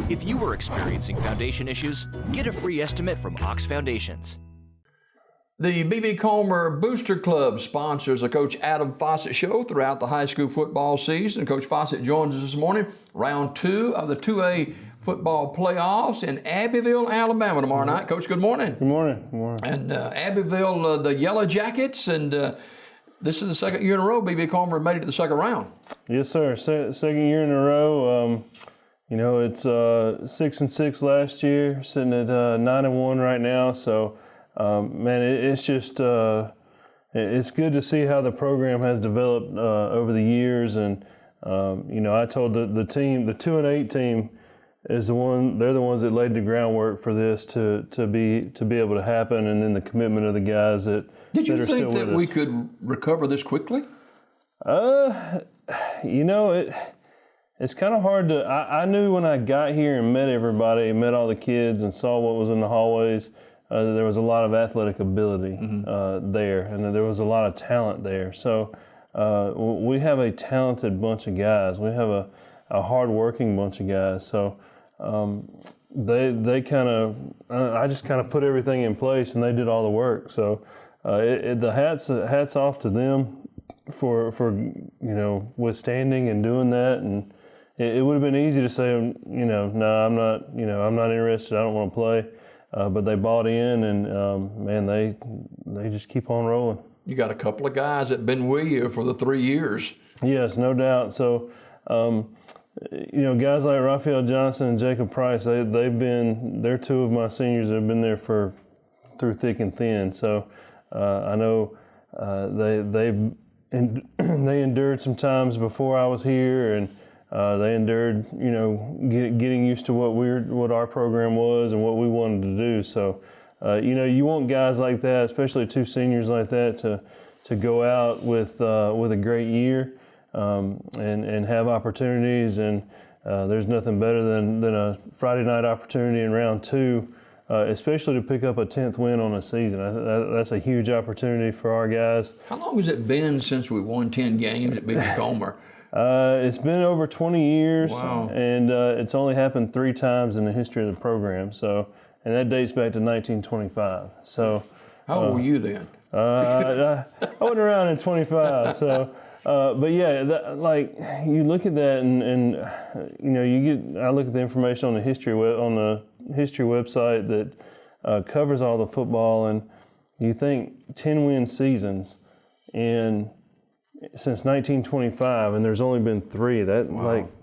If you are experiencing foundation issues, get a free estimate from Ox Foundations. The B.B. Comer Booster Club sponsors the Coach Adam Fossett Show throughout the high school football season. Coach Fossett joins us this morning. Round 2 of the 2A football playoffs in Abbeville, Alabama tomorrow night. Coach, good morning. Good morning. Good morning. And Abbeville, the Yellow Jackets, and this is the second year in a row B.B. Comer made it to the second round. Yes, sir. Second year in a row. It's 6-6 last year, sitting at 9-1 right now. So, man, it's just it's good to see how the program has developed over the years. And I told the team, the 2-8 team, is the one. They're the ones that laid the groundwork for this to be able to happen, and then the commitment of the guys that. Did you that think that we could recover this quickly? It's kind of hard to. I knew when I got here and met everybody, met all the kids, and saw what was in the hallways. There was a lot of athletic ability there, and there was a lot of talent there. So we have a talented bunch of guys. We have a hard-working bunch of guys. So they kind of. I just kind of put everything in place, and they did all the work. So the hats off to them for withstanding and doing that. And it would have been easy to say, no, I'm not interested. I don't want to play. But they bought in, and man, they just keep on rolling. You got a couple of guys that been with you for the 3 years. Yes, no doubt. So, guys like Raphael Johnson and Jacob Price, they're two of my seniors that have been there through thick and thin. So, I know they endured some times before I was here, and they endured, getting used to what our program was and what we wanted to do. So, you want guys like that, especially two seniors like that, to go out with a great year and have opportunities. And there's nothing better than a Friday night opportunity in round 2, especially to pick up a 10th win on a season. That's a huge opportunity for our guys. How long has it been since we won 10 games at B.B. Comer? It's been over 20 years, wow. And it's only happened 3 times in the history of the program. So, and that dates back to 1925. So, how old were you then? I wasn't around in 25. So, but yeah, you look at that, and I look at the information on the history website that covers all the football, and you think 10-win seasons, and since 1925, and there's only been 3.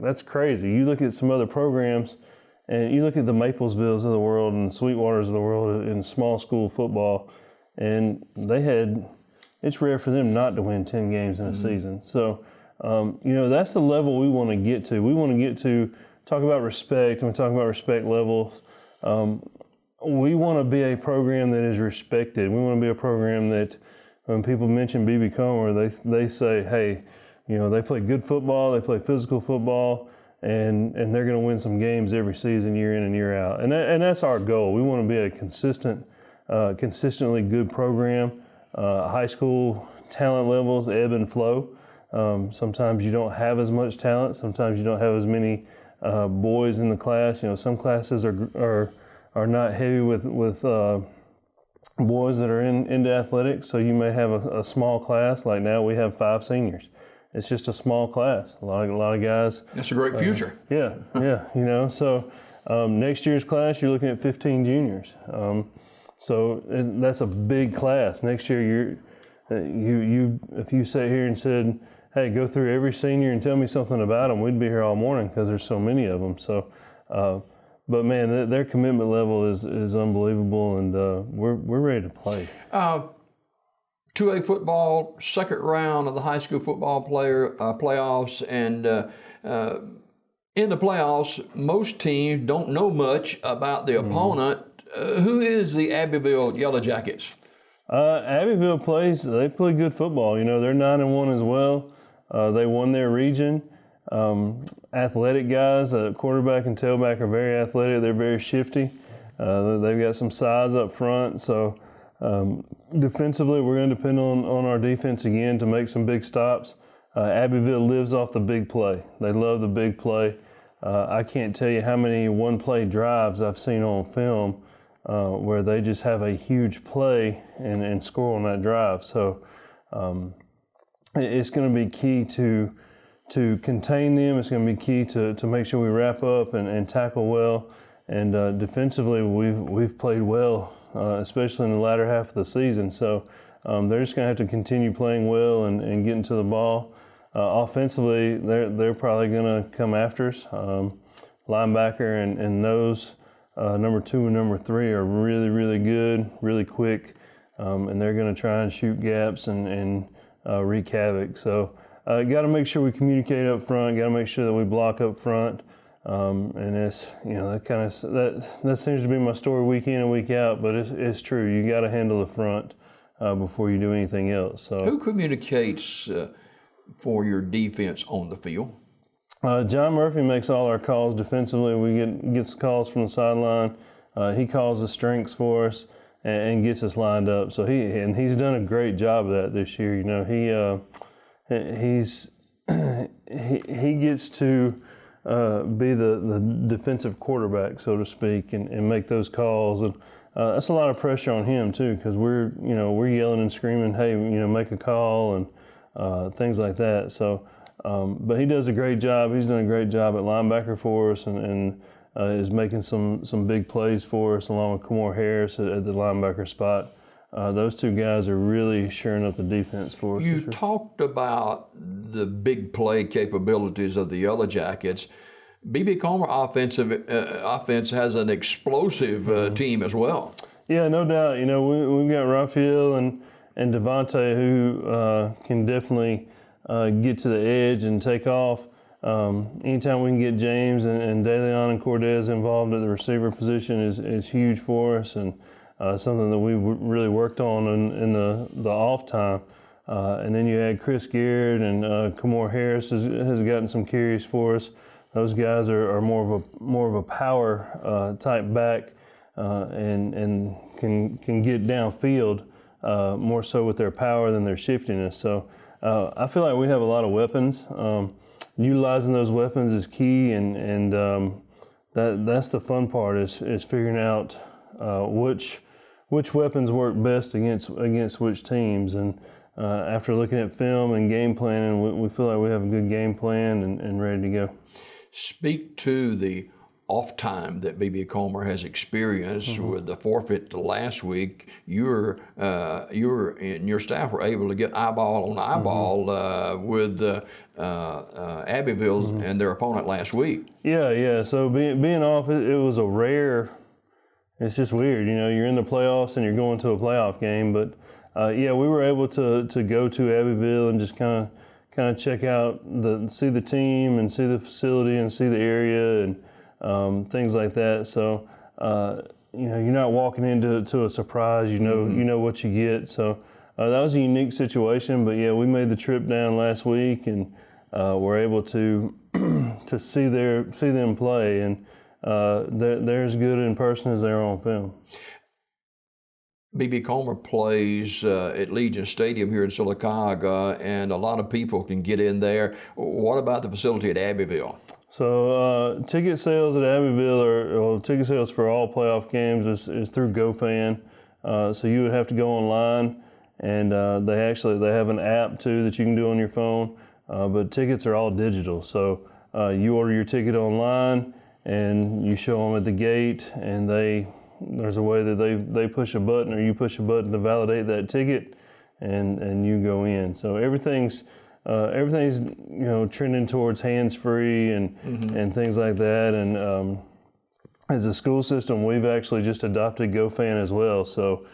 That's crazy. You look at some other programs, and you look at the Maplesvilles of the world and Sweetwaters of the world in small school football, and it's rare for them not to win 10 games in a season. So, that's the level we want to get to. We want to get to talk about respect, and we talk about respect levels. We want to be a program that is respected. We want to be a program that, when people mention B.B. Comer, they say, hey, they play good football, they play physical football, and they're going to win some games every season, year in and year out. And that's our goal. We want to be a consistently good program. High school talent levels ebb and flow. Sometimes you don't have as much talent. Sometimes you don't have as many boys in the class. Some classes are not heavy with boys that are into athletics, so you may have a small class. Like now we have 5 seniors. It's just a small class. A lot of guys. That's a great future. Yeah. So next year's class, you're looking at 15 juniors. So that's a big class. Next year, if you sat here and said, hey, go through every senior and tell me something about them, we'd be here all morning because there's so many of them. So. But man, their commitment level is unbelievable, and we're ready to play. 2A football, second round of the high school football playoffs, and in the playoffs, most teams don't know much about the opponent. Who is the Abbeville Yellow Jackets? Abbeville they play good football. They're 9-1 as well. They won their region. Athletic guys, quarterback and tailback are very athletic. They're very shifty. They've got some size up front. So defensively, we're going to depend on our defense again to make some big stops. Abbeville lives off the big play. They love the big play. I can't tell you how many one-play drives I've seen on film where they just have a huge play and score on that drive. So it's going to be key to contain them. It's going to be key to make sure we wrap up and tackle well. And defensively, we've played well, especially in the latter half of the season. So they're just going to have to continue playing well and getting to the ball. Offensively, they're probably going to come after us. Linebacker and nose, number 2 and number 3 are really, really good, really quick, and they're going to try and shoot gaps and wreak havoc. So got to make sure we communicate up front. Got to make sure that we block up front. And it's, that seems to be my story week in and week out, but it's true. You got to handle the front before you do anything else. So who communicates for your defense on the field? John Murphy makes all our calls defensively. We gets calls from the sideline. He calls the strengths for us and gets us lined up. So he's done a great job of that this year. He gets to be the defensive quarterback, so to speak, and make those calls. And that's a lot of pressure on him too, because we're yelling and screaming, hey, make a call and things like that. So, but he does a great job. He's done a great job at linebacker for us, and is making some big plays for us, along with Kamor Harris at the linebacker spot. Those two guys are really shoring up the defense for us. You sure. talked about the big play capabilities of the Yellow Jackets. B.B. Comer offense has an explosive team as well. Yeah, no doubt. We've got Raphael and Devontae who can definitely get to the edge and take off. Anytime we can get James and DeLeon and Cortez involved at the receiver position is huge for us, and something that we've really worked on in the off time. And then you add Chris Garrett and Kamor Harris has gotten some carries for us. Those guys are more of a power type back and can get downfield more so with their power than their shiftiness. So I feel like we have a lot of weapons. Utilizing those weapons is key, and that's the fun part is figuring out which weapons work best against which teams. And after looking at film and game planning, we feel like we have a good game plan and ready to go. Speak to the off time that B.B. Comer has experienced with the forfeit last week. You and your staff were able to get eyeball on eyeball with Abbeville and their opponent last week. Yeah. So being off, it was a rare. It's just weird, You're in the playoffs and you're going to a playoff game, but we were able to go to Abbeville and just kind of check out see the team and see the facility and see the area and things like that. So you're not walking into a surprise. You know what you get. So that was a unique situation. But we made the trip down last week and were able to see them play, and they're as good in person as they are on film. B.B. Comer plays at Legion Stadium here in Sylacauga, and a lot of people can get in there. What about the facility at Abbeville? So ticket sales at Abbeville ticket sales for all playoff games is through GoFan. So you would have to go online, and they have an app too that you can do on your phone. But tickets are all digital. So you order your ticket online, and you show them at the gate, and there's a way that they push a button, or you push a button to validate that ticket, and you go in. So everything's trending towards hands-free and things like that. And as a school system, we've actually just adopted GoFan as well. So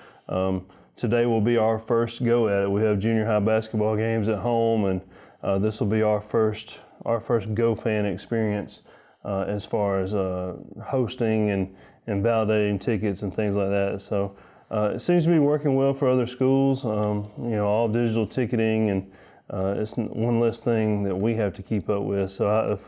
today will be our first go at it. We have junior high basketball games at home, and this will be our first GoFan experience as far as hosting and validating tickets and things like that. So it seems to be working well for other schools. All digital ticketing, and it's one less thing that we have to keep up with. So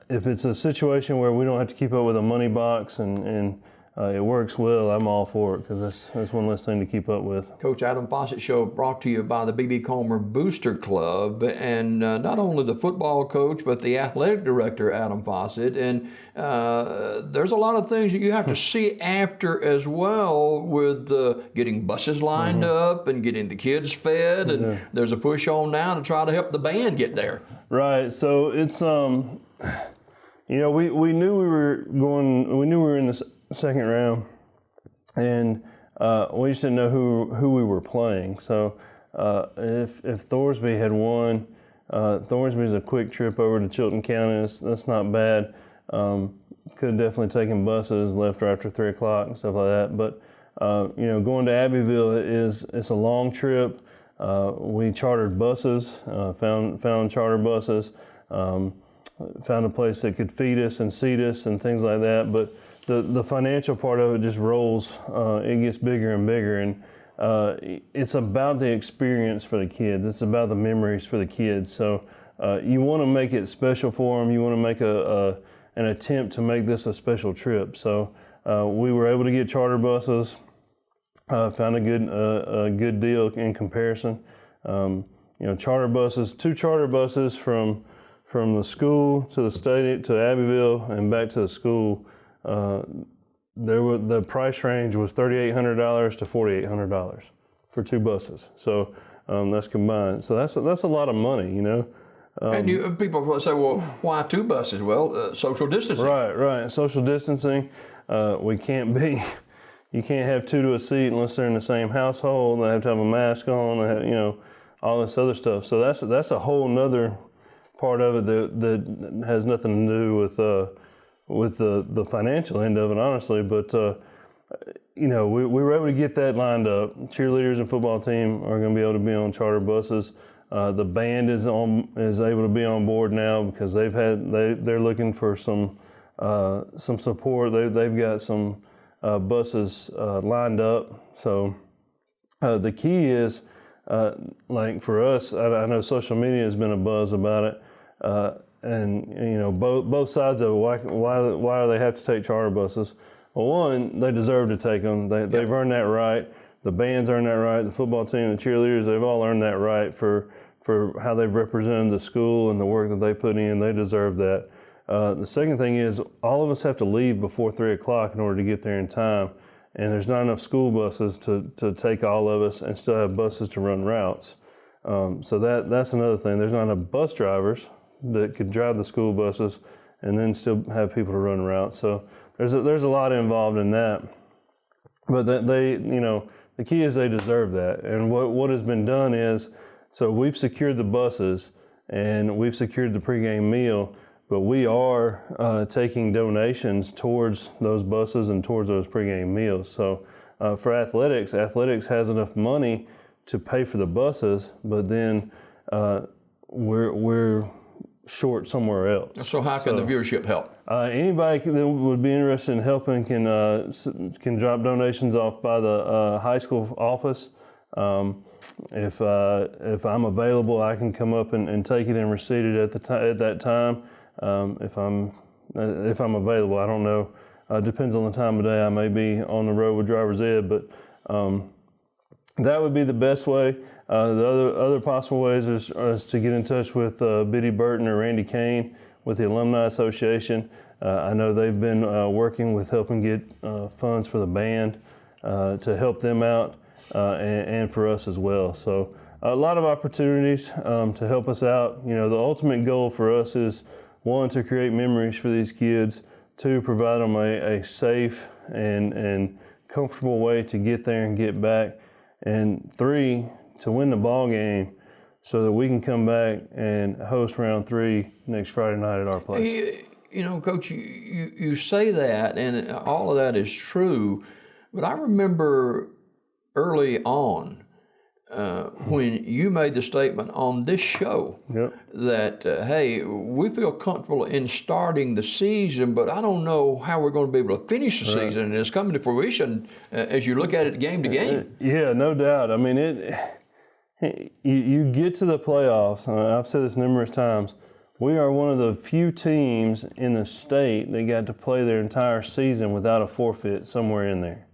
if it's a situation where we don't have to keep up with a money box and it works well, I'm all for it because that's one less thing to keep up with. Coach Adam Fossett Show brought to you by the B.B. Comer Booster Club, and not only the football coach, but the athletic director, Adam Fossett. And there's a lot of things that you have to see after as well with getting buses lined up and getting the kids fed, and there's a push on now to try to help the band get there. Right, so it's, you know, we knew we were in the second round, and we just didn't know who we were playing. So if Thorsby had won, Thorsby's a quick trip over to Chilton County. That's not bad. Could have definitely taken buses, left after 3 o'clock and stuff like that. But you know, going to Abbeville it's a long trip. We chartered buses, found charter buses, found a place that could feed us and seat us and things like that. But the financial part of it just rolls. It gets bigger and bigger, and it's about the experience for the kids. It's about the memories for the kids. So you want to make it special for them. You want to make an attempt to make this a special trip. So we were able to get charter buses. Found a good deal in comparison. You know, charter buses, 2 charter buses from the school to the stadium to Abbeville and back to the school. The price range was $3,800 to $4,800 for 2 buses. So that's combined. So that's a lot of money, you know. And people say, well, why 2 buses? Well, social distancing. Right. Social distancing. You can't have 2 to a seat unless they're in the same household. They have to have a mask on. They have, you know, all this other stuff. So that's a whole nother part of it that has nothing to do with the financial end of it, honestly. But you know, we were able to get that lined up. Cheerleaders and football team are going to be able to be on charter buses. The band is able to be on board now because they're looking for some support. They've got some buses lined up. So the key is, like for us, I know social media has been a buzz about it, and you know both sides of it. Why do they have to take charter buses? Well, one, they deserve to take them. They've earned that right. The band's earned that right. The football team, the cheerleaders, they've all earned that right for how they've represented the school and the work that they put in. They deserve that. The second thing is all of us have to leave before 3 o'clock in order to get there in time. And there's not enough school buses to take all of us and still have buses to run routes. So that's another thing. There's not enough bus drivers that could drive the school buses and then still have people to run routes. So there's a lot involved in that. But the key is they deserve that. And what has been done is, so we've secured the buses and we've secured the pregame meal, but we are taking donations towards those buses and towards those pregame meals. So for athletics has enough money to pay for the buses, but then we're short somewhere else. So how can the viewership help? Anybody that would be interested in helping can drop donations off by the high school office. If I'm available, I can come up and take it and receipt it at that time. If I'm available, I don't know. Depends on the time of day. I may be on the road with driver's ed, but that would be the best way. The other possible ways is to get in touch with Biddy Burton or Randy Kane with the Alumni Association. I know they've been working with helping get funds for the band to help them out and for us as well. So a lot of opportunities to help us out. You know, the ultimate goal for us is, 1, to create memories for these kids, 2, provide them a safe and comfortable way to get there and get back, and 3, to win the ball game so that we can come back and host round 3 next Friday night at our place. You know, Coach, you say that, and all of that is true, but I remember early on when you made the statement on this show that, hey, we feel comfortable in starting the season, but I don't know how we're going to be able to finish the season, and it's coming to fruition as you look at it game to game. Yeah, no doubt. I mean, you get to the playoffs, and I've said this numerous times, We are one of the few teams in the state that got to play their entire season without a forfeit somewhere in there,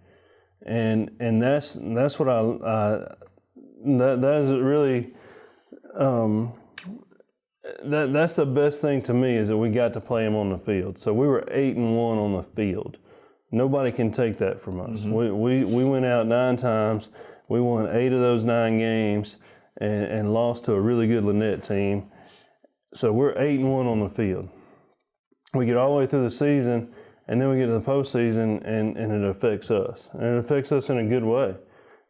and that's what that is really that's the best thing to me, is that we got to play them on the field. So we were 8-1 on the field. Nobody can take that from us. We went out 9 times. We won 8 of those 9 games and lost to a really good Lynette team. So we're 8-1 on the field. We get all the way through the season, and then we get to the postseason, and it affects us. And it affects us in a good way.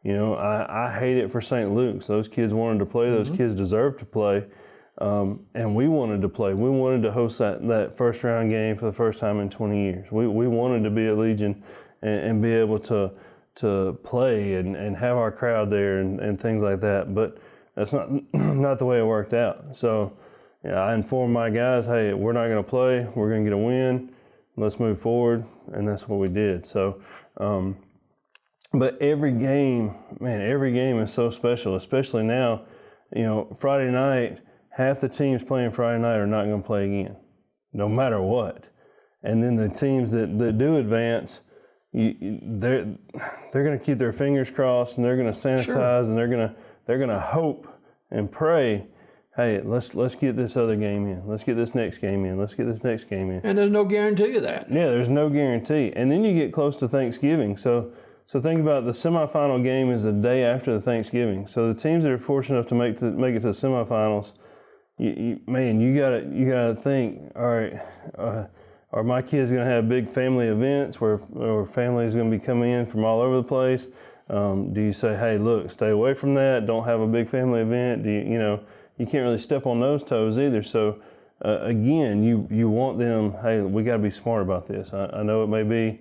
You know, I hate it for St. Luke's. Those kids wanted to play. Those kids deserve to play. And we wanted to play. We wanted to host that first round game for the first time in 20 years. We wanted to be at Legion and be able to play and have our crowd there and things like that. But that's not the way it worked out. So I informed my guys, hey, we're not going to play. We're going to get a win. Let's move forward. And that's what we did. So, but every game is so special, especially now. You know, Friday night, half the teams playing Friday night are not going to play again, no matter what. And then the teams that do advance, they're going to keep their fingers crossed, and they're going to sanitize, and they're going to hope and pray. Hey, let's get this other game in. Let's get this next game in. Let's get this next game in. And there's no guarantee of that. Yeah, there's no guarantee. And then you get close to Thanksgiving. So think about the semifinal game is the day after the Thanksgiving. So the teams that are fortunate enough to make it to the semifinals, you gotta think, all right, are my kids gonna have big family events where families gonna be coming in from all over the place? Do you say, hey, look, stay away from that. Don't have a big family event. You can't really step on those toes either. So again, you want them, hey, we got to be smart about this. I know it may be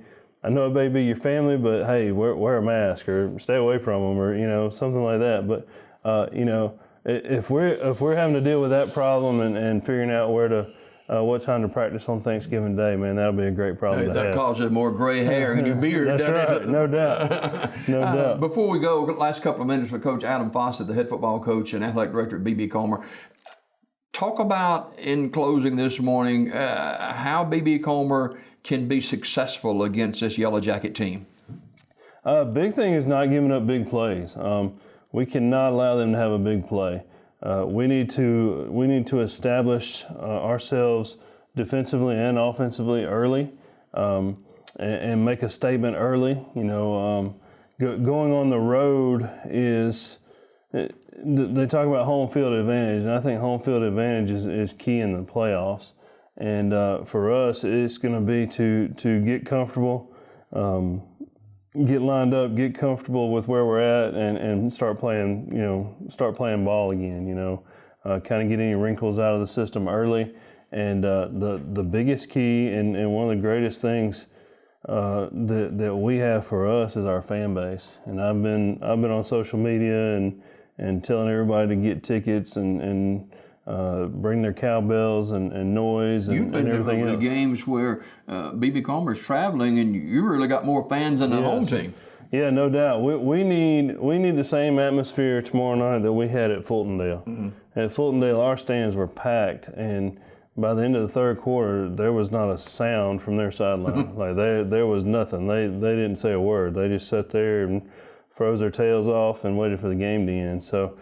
your family, but hey, wear a mask or stay away from them, or something like that. But if we're having to deal with that problem and figuring out what time to practice on Thanksgiving Day, man, that'll be a great problem to have. That causes more gray hair in your beard. That's right, no doubt. No doubt. Before we go, last couple of minutes with Coach Adam Fossett, the head football coach and athletic director at BB Comer. Talk about, in closing this morning, how BB Comer can be successful against this Yellow Jacket team. Big thing is not giving up big plays. We cannot allow them to have a big play. We need to establish ourselves defensively and offensively early, and make a statement early. Going on the road is, they talk about home field advantage, and I think home field advantage is key in the playoffs. And for us, it's going to be to get comfortable, get lined up, get comfortable with where we're at, and start playing ball again. Kind of get any wrinkles out of the system early. And the biggest key and one of the greatest things that we have for us is our fan base. And I've been on social media and telling everybody to get tickets and bring their cowbells and noise and everything else. You've been to the games where BB Comer's traveling, and you really got more fans than the home team. Yeah, no doubt. We need the same atmosphere tomorrow night that we had at Fultondale. Mm-hmm. At Fultondale, our stands were packed, and by the end of the third quarter, there was not a sound from their sideline. Like there was nothing. They didn't say a word. They just sat there and froze their tails off and waited for the game to end. So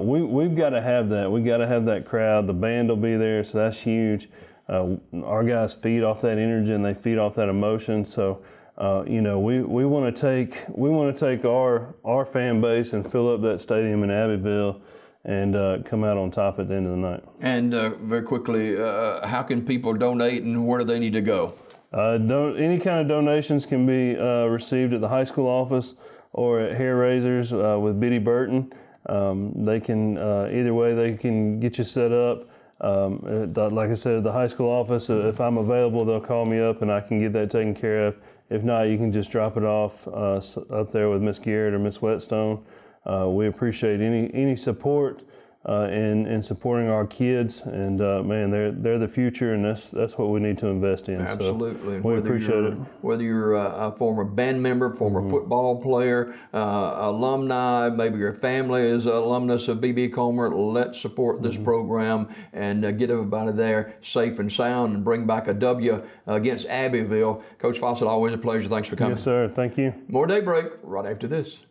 we've got to have that. We've got to have that crowd. The band will be there, so that's huge. Our guys feed off that energy and they feed off that emotion. So we want to take our fan base and fill up that stadium in Abbeville and come out on top at the end of the night. And very quickly, how can people donate, and where do they need to go? Any kind of donations can be received at the high school office or at Hair Raisers with Biddy Burton. They can either way, they can get you set up. Like I said, at the high school office, if I'm available, they'll call me up and I can get that taken care of. If not, you can just drop it off up there with Miss Garrett or Miss Whetstone. We appreciate any support in supporting our kids, and man, they're the future, and that's what we need to invest in. Absolutely. So we appreciate it. Whether you're a former band member, former football player, alumni, maybe your family is an alumnus of B.B. Comer, let's support this program and get everybody there safe and sound and bring back a W against Abbeville. Coach Fossett, always a pleasure. Thanks for coming. Yes, sir. Thank you. More Daybreak right after this.